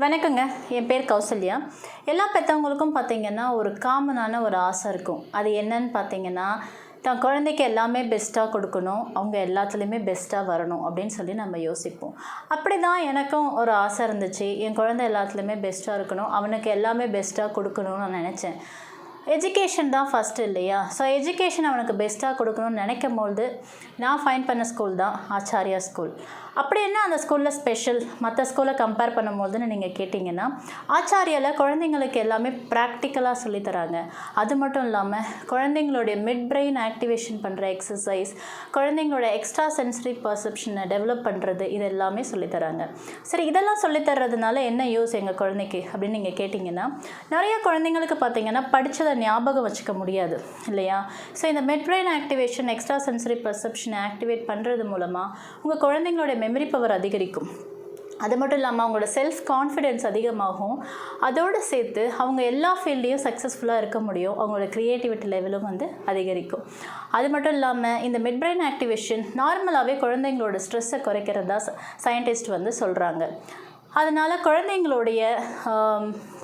வணக்கங்க. என் பேர் கௌசல்யா. எல்லா பெற்றவங்களுக்கும் பார்த்தீங்கன்னா, ஒரு காமனான ஒரு ஆசை இருக்கும். அது என்னன்னு பார்த்தீங்கன்னா, தான் குழந்தைக்கு எல்லாமே பெஸ்ட்டாக கொடுக்கணும். அவங்க எல்லாத்துலேயுமே பெஸ்ட்டாக வரணும் அப்படின்னு சொல்லி நம்ம யோசிப்போம். அப்படி தான் எனக்கும் ஒரு ஆசை இருந்துச்சு. என் குழந்தை எல்லாத்துலேயுமே பெஸ்ட்டாக இருக்கணும். அவனுக்கு எல்லாமே பெஸ்ட்டாக கொடுக்கணும்னு நான் நினச்சேன். எஜுகேஷன் தான் ஃபஸ்ட்டு இல்லையா? ஸோ எஜுகேஷன் அவனுக்கு பெஸ்ட்டாக கொடுக்கணும்னு நினைக்கும்போது நான் ஃபைண்ட் பண்ண ஸ்கூல் தான் ஆச்சாரியா ஸ்கூல். அப்படி என்ன அந்த ஸ்கூலில் ஸ்பெஷல் மற்ற ஸ்கூலை கம்பேர் பண்ணும்போதுன்னு நீங்கள் கேட்டிங்கன்னா, ஆச்சாரியாவில் குழந்தைங்களுக்கு எல்லாமே ப்ராக்டிக்கலாக சொல்லித்தராங்க. அது மட்டும் இல்லாமல் குழந்தைங்களுடைய மிட் பிரெயின் ஆக்டிவேஷன் பண்ணுற எக்ஸசைஸ், குழந்தைங்களோட எக்ஸ்ட்ரா சென்சரி பர்செப்ஷனை டெவலப் பண்ணுறது, இது எல்லாமே சொல்லித்தராங்க. சரி, இதெல்லாம் சொல்லித்தரதுனால என்ன யூஸ் எங்கள் குழந்தைக்கு அப்படின்னு நீங்கள் கேட்டிங்கன்னா, நிறைய குழந்தைங்களுக்கு பார்த்தீங்கன்னா படித்ததை ஞாபகம் வச்சுக்க முடியாது இல்லையா? ஸோ இந்த mid brain activation, extra sensory பர்செப்ஷனை ஆக்டிவேட் பண்ணுறது மூலமாக உங்கள் குழந்தைங்களோட மெமரி பவர் அதிகரிக்கும். அது மட்டும் இல்லாமல் அவங்களோட செல்ஃப் கான்ஃபிடென்ஸ் அதிகமாகும். அதோடு சேர்த்து அவங்க எல்லா ஃபீல்டையும் சக்ஸஸ்ஃபுல்லாக இருக்க முடியும். அவங்களோட க்ரியேட்டிவிட்டி லெவலும் அதிகரிக்கும். அது மட்டும் இல்லாமல் இந்த மிட் பிரெயின் ஆக்டிவேஷன் நார்மலாகவே குழந்தைங்களோட ஸ்ட்ரெஸ்ஸை குறைக்கிறதா சயின்டிஸ்ட் சொல்கிறாங்க. அதனால் குழந்தைங்களுடைய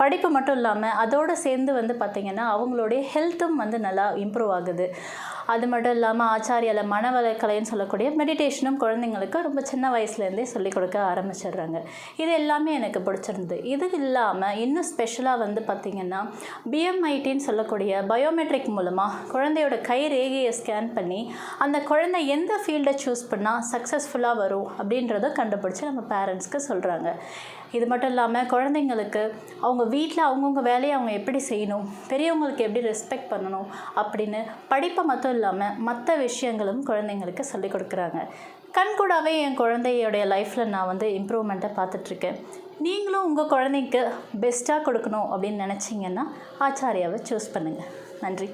படிப்பு மட்டும் இல்லாமல் அதோடு சேர்ந்து பார்த்திங்கன்னா அவங்களுடைய ஹெல்த்தும் நல்லா இம்ப்ரூவ் ஆகுது. அது மட்டும் இல்லாமல் ஆச்சாரியால் மனவளக்கலைன்னு சொல்லக்கூடிய மெடிடேஷனும் குழந்தைங்களுக்கு ரொம்ப சின்ன வயசுலேருந்தே சொல்லிக் கொடுக்க ஆரம்பிச்சிடுறாங்க. இது எல்லாமே எனக்கு பிடிச்சிருந்தது. இது இல்லாமல் இன்னும் ஸ்பெஷலாக பார்த்திங்கன்னா பிஎம்ஐடின்னு சொல்லக்கூடிய பயோமெட்ரிக் மூலமாக குழந்தையோட கை ரேகையை ஸ்கேன் பண்ணி அந்த குழந்தை எந்த ஃபீல்டை சூஸ் பண்ணால் சக்ஸஸ்ஃபுல்லாக வரும் அப்படின்றத கண்டுபிடிச்சி நம்ம பேரண்ட்ஸ்க்கு சொல்கிறாங்க. இது மட்டும் இல்லாமல் குழந்தைங்களுக்கு அவங்க வீட்டில் அவங்கவுங்க வேலையை அவங்க எப்படி செய்யணும், பெரியவங்களுக்கு எப்படி ரெஸ்பெக்ட் பண்ணணும் அப்படின்னு படிப்பை மட்டும் இல்லாமல் மற்ற விஷயங்களும் குழந்தைங்களுக்கு சொல்லிக் கொடுக்குறாங்க. கண்கூடாவே என் குழந்தையோடைய லைஃப்பில் நான் இம்ப்ரூவ்மெண்ட்டை பார்த்துட்ருக்கேன். நீங்களும் உங்கள் குழந்தைக்கு பெஸ்ட்டாக கொடுக்கணும் அப்படின்னு நினச்சிங்கன்னா ஆச்சாரியாவை சூஸ் பண்ணுங்கள். நன்றி.